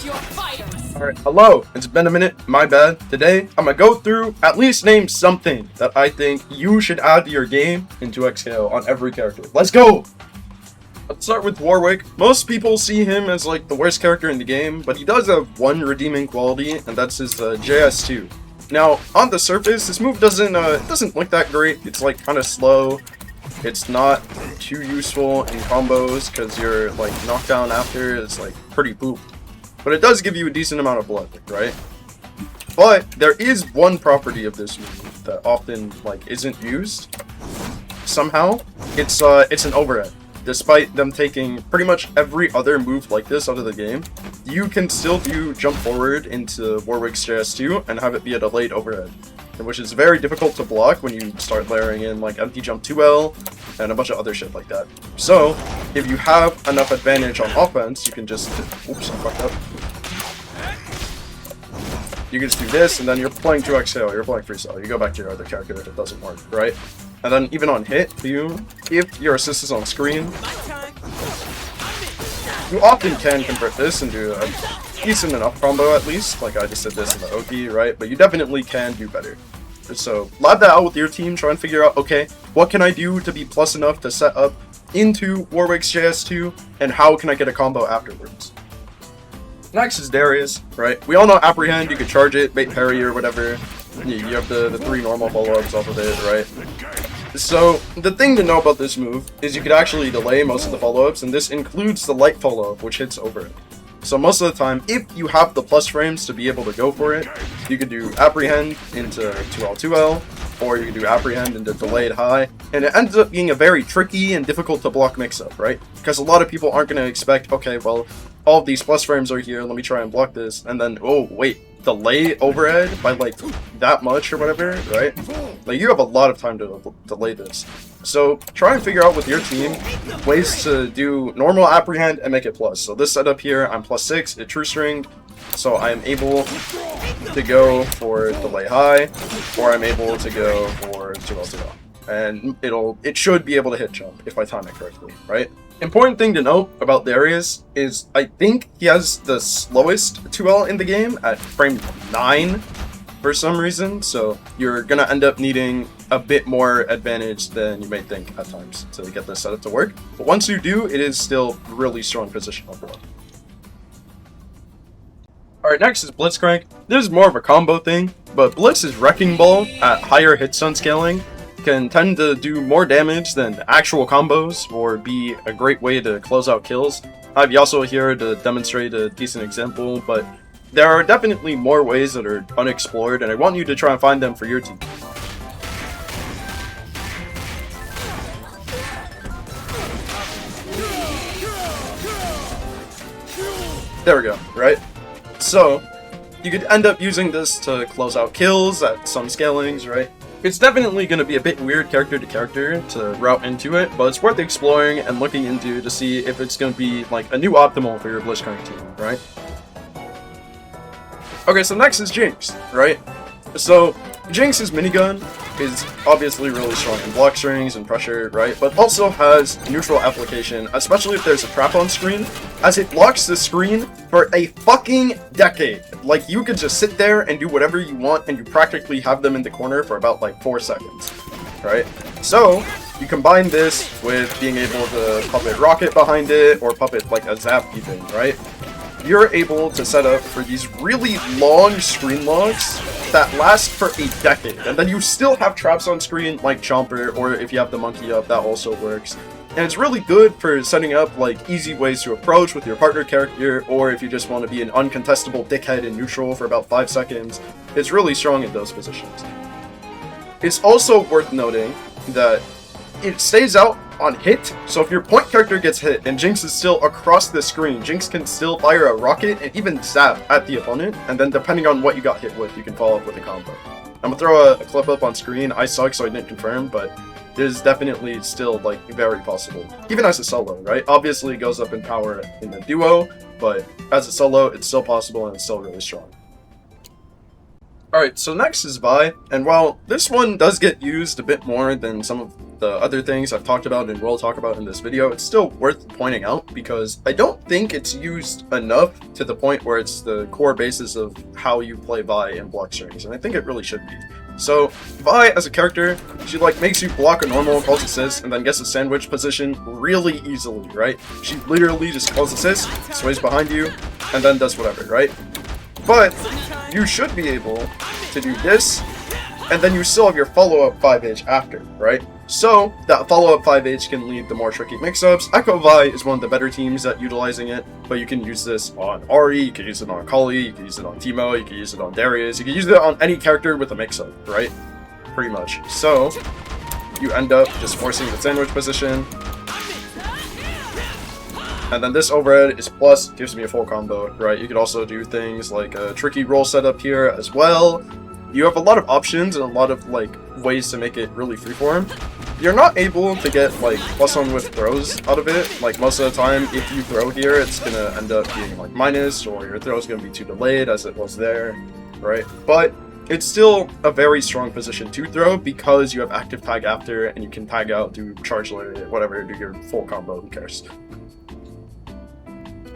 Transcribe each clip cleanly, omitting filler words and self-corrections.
Alright, hello, it's been a minute, my bad. Today, I'm gonna go through, at least name something that I think you should add to your game in 2xKO on every character. Let's go! Let's start with Warwick. Most people see him as like the worst character in the game, but he does have one redeeming quality, and that's his JS2. Now, on the surface, this move doesn't look that great. It's like kind of slow. It's not too useful in combos because your like knockdown after is like pretty poop. But it does give you a decent amount of blood, right? But there is one property of this move that often like isn't used. Somehow, it's an overhead. Despite them taking pretty much every other move like this out of the game, you can still do jump forward into Warwick's JS2 and have it be a delayed overhead, which is very difficult to block when you start layering in like empty jump 2L and a bunch of other shit like that. So, if you have enough advantage on offense, you can just... Oops, I fucked up. You can just do this, and then you're playing 2xKO, you're playing free cell. You go back to your other character if it doesn't work, right? And then even on hit, if your assist is on screen, you often can convert this into a decent enough combo at least. Like I just did this in the Oki, right? But you definitely can do better. So lab that out with your team, try and figure out, okay, what can I do to be plus enough to set up into Warwick's JS2, and how can I get a combo afterwards? Next is Darius, right? We all know apprehend, you could charge it, bait parry or whatever. You have the 3 normal follow-ups off of it, right? So, the thing to know about this move is you could actually delay most of the follow-ups, and this includes the light follow-up, which hits over it. So most of the time, if you have the plus frames to be able to go for it, you could do apprehend into 2L2L, or you could do apprehend into delayed high, and it ends up being a very tricky and difficult to block mix-up, right? Because a lot of people aren't going to expect, okay, well, all of these plus frames are here, let me try and block this, and then, oh, wait, delay overhead by like that much or whatever, right? Like you have a lot of time to delay this. So try and figure out with your team ways to do normal apprehend and make it plus. So this setup here, I'm +6, it true stringed, so I'm able to go for delay high, or I'm able to go for 2L2L. And it should be able to hit jump if I time it correctly, right? Important thing to note about Darius is I think he has the slowest 2L in the game at frame 9 for some reason, so you're gonna end up needing a bit more advantage than you may think at times to get this setup to work. But once you do, it is still really strong position overall. Alright, next is Blitzcrank. This is more of a combo thing, but Blitz's Wrecking Ball at higher hit stun scaling can tend to do more damage than actual combos, or be a great way to close out kills. I have Yasuo here to demonstrate a decent example, but there are definitely more ways that are unexplored, and I want you to try and find them for your team. There we go, right? So, you could end up using this to close out kills at some scalings, right? It's definitely going to be a bit weird character to character to route into it, but it's worth exploring and looking into to see if it's going to be like a new optimal for your Blitzcrank team, right? Okay, so next is Jinx, right? So, Jinx's minigun is obviously really strong in block strings and pressure, right? But also has neutral application, especially if there's a trap on screen, as it blocks the screen for a fucking decade. Like, you could just sit there and do whatever you want, and you practically have them in the corner for about like 4 seconds, right? So, you combine this with being able to puppet rocket behind it, or puppet like a zap even, right? You're able to set up for these really long screen logs that last for a decade, and then you still have traps on screen like Chomper, or if you have the monkey up, that also works. And it's really good for setting up like easy ways to approach with your partner character, or if you just want to be an uncontestable dickhead in neutral for about 5 seconds. It's really strong in those positions. It's also worth noting that it stays out on hit, so if your point character gets hit and Jinx is still across the screen, Jinx can still fire a rocket and even zap at the opponent, and then depending on what you got hit with, you can follow up with a combo. I'm gonna throw a clip up on screen. I suck, so I didn't confirm, but it is definitely still like very possible, even as a solo, right? Obviously it goes up in power in the duo, but as a solo it's still possible and it's still really strong. Alright, so next is Vi, and while this one does get used a bit more than some of the other things I've talked about and will talk about in this video, it's still worth pointing out because I don't think it's used enough to the point where it's the core basis of how you play Vi in block strings, and I think it really should be. So Vi as a character, she like makes you block a normal, calls assist, and then gets a sandwich position really easily, right? She literally just calls assist, sways behind you, and then does whatever, right? But you should be able to do this, and then you still have your follow-up 5H after, right? So that follow-up 5H can lead to more tricky mix-ups. Ekko Vi is one of the better teams at utilizing it, but you can use this on Ahri, you can use it on Akali, you can use it on Teemo, you can use it on Darius, you can use it on any character with a mix-up, right? Pretty much. So you end up just forcing the sandwich position, and then this overhead is plus, gives me a full combo, right? You could also do things like a tricky roll setup here as well. You have a lot of options and a lot of like ways to make it really freeform. You're not able to get like +1 with throws out of it. Like most of the time, if you throw here, it's gonna end up being like minus, or your throw is gonna be too delayed as it was there, right? But it's still a very strong position to throw because you have active tag after, and you can tag out, do charge layer, whatever, do your full combo, who cares?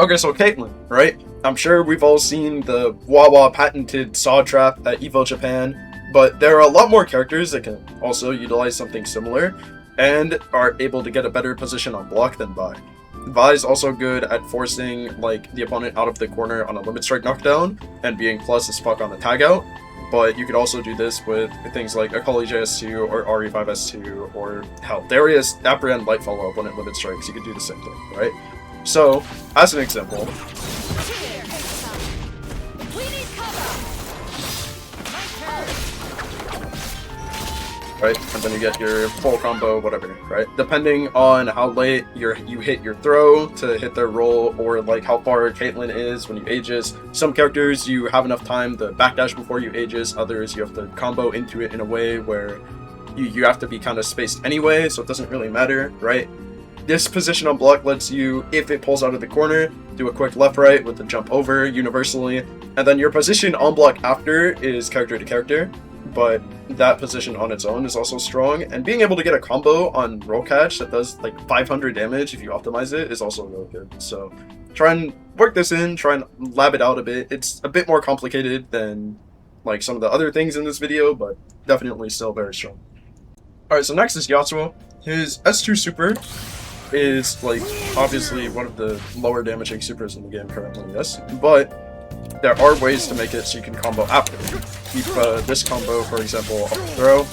Okay, so Caitlyn, right? I'm sure we've all seen the Wawa patented saw trap at EVO Japan, but there are a lot more characters that can also utilize something similar and are able to get a better position on block than Vi. Vi is also good at forcing like the opponent out of the corner on a limit strike knockdown and being plus as fuck on the tag out, but you could also do this with things like Akali JS2 or Ahri 5S2 or hell, Darius apprehend light follow up when it limit strikes. You could do the same thing, right? So, as an example, right, and then you get your full combo, whatever, right? Depending on how late you hit your throw to hit their roll, or like how far Caitlyn is when you Aegis. Some characters you have enough time to backdash before you Aegis, others you have to combo into it in a way where you have to be kind of spaced anyway, so it doesn't really matter, right? This position on block lets you, if it pulls out of the corner, do a quick left-right with the jump over universally, and then your position on block after is character to character, but that position on its own is also strong, and being able to get a combo on roll catch that does like 500 damage if you optimize it is also really good. So try and work this in, try and lab it out a bit. It's a bit more complicated than like some of the other things in this video, but definitely still very strong. Alright, so next is Yasuo. His S2 super is like obviously one of the lower damaging supers in the game currently, yes, but there are ways to make it so you can combo after. Keep this combo, for example, up throw,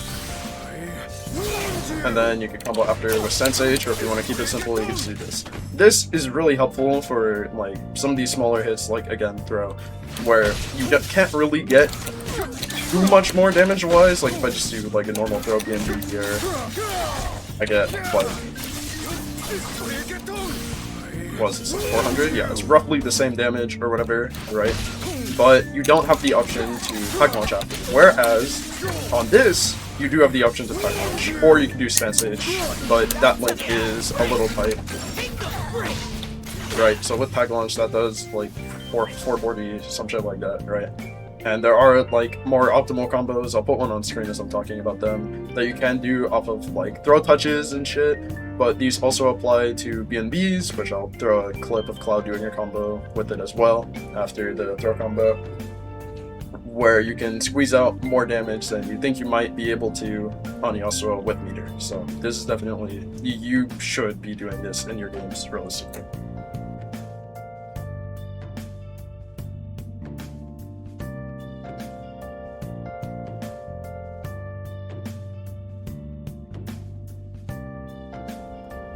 and then you can combo after with Sensage, or if you want to keep it simple, you can just do this. This is really helpful for like some of these smaller hits, like again throw, where you can't really get too much more damage wise. Like if I just do like a normal throw BNB here, I get like, what is this, like 400? Yeah, it's roughly the same damage or whatever, right? But you don't have the option to pack launch after. Whereas on this, you do have the option to pack launch, or you can do Sensage, but that link is a little tight. Right, so with pack launch, that does like 440, some shit like that, right? And there are like more optimal combos, I'll put one on screen as I'm talking about them, that you can do off of like throw touches and shit, but these also apply to BNBs, which I'll throw a clip of Cloud doing a combo with it as well after the throw combo, where you can squeeze out more damage than you think you might be able to on Yasuo with meter. So this is definitely, you should be doing this in your games realistically.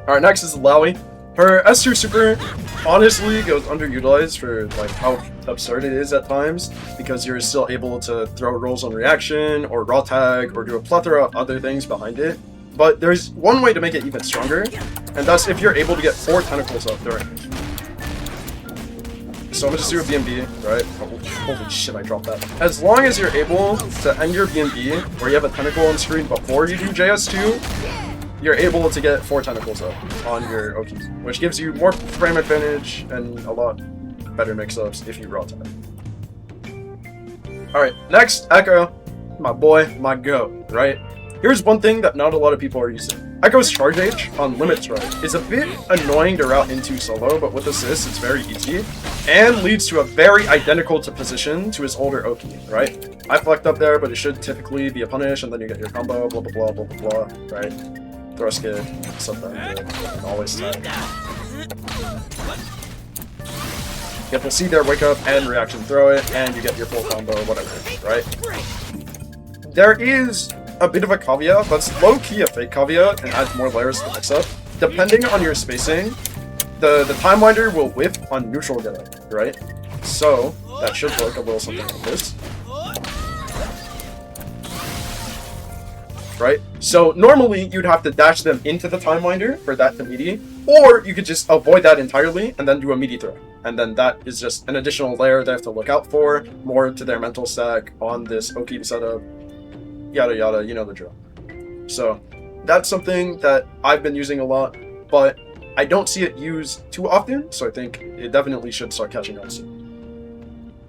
Alright, next is illaoi. Her S2 super honestly goes underutilized for like how absurd it is at times, because you're still able to throw rolls on reaction, or raw tag, or do a plethora of other things behind it. But there's one way to make it even stronger, and that's if you're able to get 4 tentacles up during it. So I'm gonna just do a BNB, right? Oh, holy shit, I dropped that. As long as you're able to end your BNB, where you have a tentacle on screen before you do JS2, you're able to get 4 tentacles up on your Oki, which gives you more frame advantage and a lot better mix-ups if you raw tag. Alright, next, Ekko, my boy, my goat, right? Here's one thing that not a lot of people are using. Ekko's charge H on limit strike is a bit annoying to route into solo, but with assist it's very easy, and leads to a very identical to position to his older Oki, right? I flecked up there, but it should typically be a punish, and then you get your combo, blah blah blah blah blah blah, right? Throw skid, something good, and always tag. You have to see their wake up and reaction throw it, and you get your full combo, whatever, right? There is a bit of a caveat that's low-key a fake caveat and adds more layers to the mix-up. Depending on your spacing, the time winder will whiff on neutral get, right? So that should look a little something like this. Right? So normally you'd have to dash them into the time winder for that to meaty, or you could just avoid that entirely and then do a meaty throw. And then that is just an additional layer they have to look out for, more to their mental stack on this Oki setup, yada yada, you know the drill. So that's something that I've been using a lot, but I don't see it used too often, so I think it definitely should start catching on soon.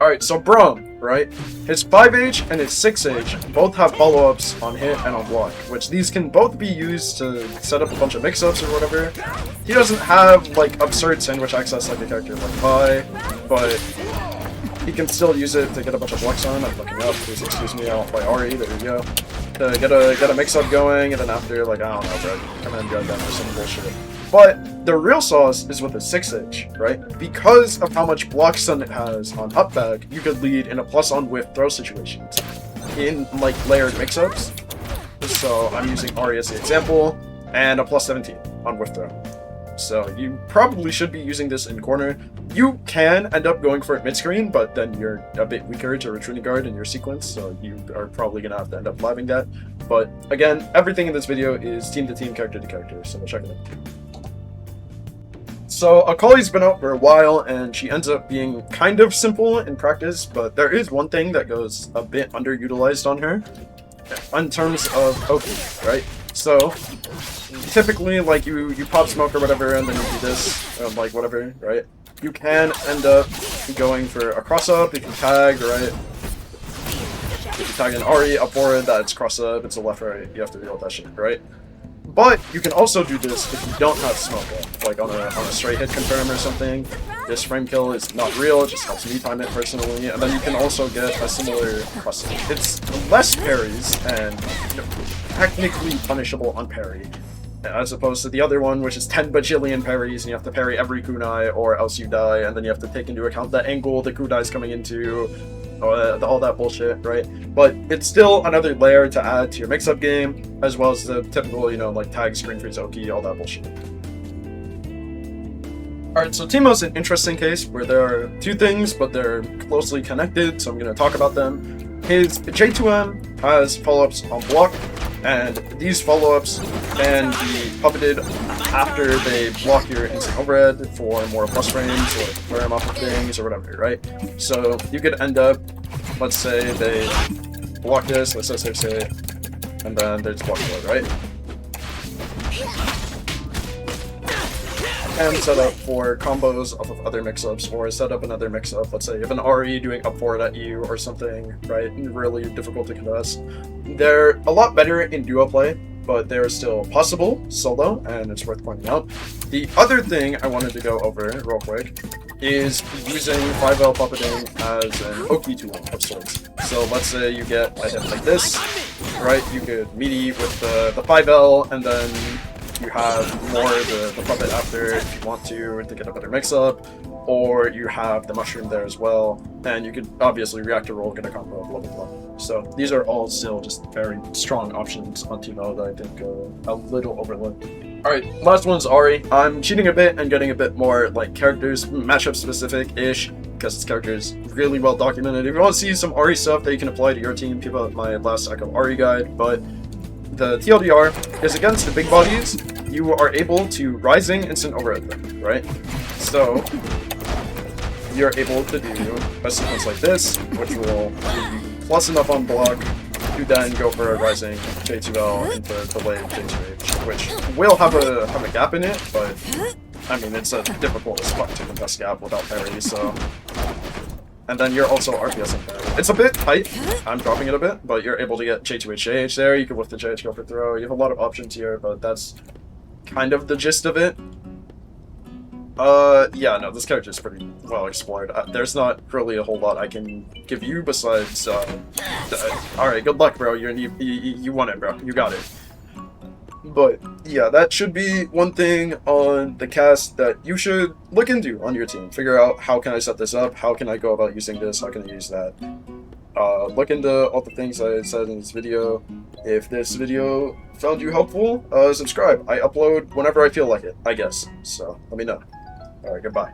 Alright, so Braum, right? His 5H and his 6H both have follow-ups on hit and on block, which these can both be used to set up a bunch of mix-ups or whatever. He doesn't have, like, absurd sandwich access like a character like Vi, but he can still use it to get a bunch of blocks on. I'm looking up, please excuse me, I'll play Ahri, there you go. To get a mix-up going, and then after, like, I don't know, bro, come in and grab them or some bullshit. But the real sauce is with the 6H, right? Because of how much block stun it has on up bag, you could lead in a plus on whiff throw situations in like layered mix-ups. So I'm using Ahri as the example, and a plus 17 on whiff throw. So you probably should be using this in corner. You can end up going for it mid-screen, but then you're a bit weaker to retreating guard in your sequence, so you are probably gonna have to end up living that. But again, everything in this video is team to team, character to character, so we'll check it out. So Akali's been out for a while, and she ends up being kind of simple in practice, but there is one thing that goes a bit underutilized on her in terms of Oki, right? So typically, like you pop smoke or whatever, and then you do this, like whatever, right? You can end up going for a cross up if you tag, right? If you tag an Ahri up forward, that's cross up, it's a left right, you have to deal with that shit, right? But you can also do this if you don't have smoke up, like on a straight hit confirm or something. This frame kill is not real, it just helps me time it personally, and then you can also get a similar cross. It's less parries and technically punishable on parry, as opposed to the other one, which is 10 bajillion parries, and you have to parry every kunai or else you die, and then you have to take into account the angle the kunai is coming into, all that bullshit, right? But it's still another layer to add to your mix-up game, as well as the typical, you know, like tag, screen freeze, Oki, all that bullshit. Alright, so Teemo's an interesting case where there are two things, but they're closely connected, so I'm going to talk about them. His J2M has follow-ups on block, and these follow-ups can be puppeted after they block your instant overhead for more plus frames or flare them off of things or whatever, right? So you could end up, let's say they block this, let's say, and then they just block it, right? And set up for combos off of other mix-ups, or set up another mix-up. Let's say you have an Ahri doing up forward at you or something, right? Really difficult to contest. They're a lot better in duo play, but they're still possible solo, and it's worth pointing out. The other thing I wanted to go over real quick is using 5L puppeting as an Oki tool of sorts. So let's say you get a hit like this, right? You could meaty with the 5L, and then you have more the puppet after if you want to get a better mix-up, or you have the mushroom there as well, and you could obviously react to roll, get a combo, blah blah blah. So these are all still just very strong options on Teemo that I think a little overlooked. Alright, last one's Ahri. I'm cheating a bit and getting a bit more like characters, matchup specific-ish, because this character is really well documented. If you want to see some Ahri stuff that you can apply to your team, people at my last Ekko Ahri guide, but the TLDR is against the big bodies, you are able to rising instant overhead them, right? So you're able to do a sequence like this, which will be plus enough on block to then go for a rising J2L into delayed J2H, which will have a gap in it, but I mean it's a difficult spot to contest gap without parry, so. And then you're also RPS in there. It's a bit tight. I'm dropping it a bit, but you're able to get J2HH there. You can whiff the JH, go for throw. You have a lot of options here, but that's kind of the gist of it. Yeah, no, this character is pretty well explored. There's not really a whole lot I can give you besides, alright, good luck, bro. You won it, bro. You got it. But, yeah, that should be one thing on the cast that you should look into on your team. Figure out, how can I set this up? How can I go about using this? How can I use that? Look into all the things I said in this video. If this video found you helpful, subscribe. I upload whenever I feel like it, I guess. So, let me know. Alright, goodbye.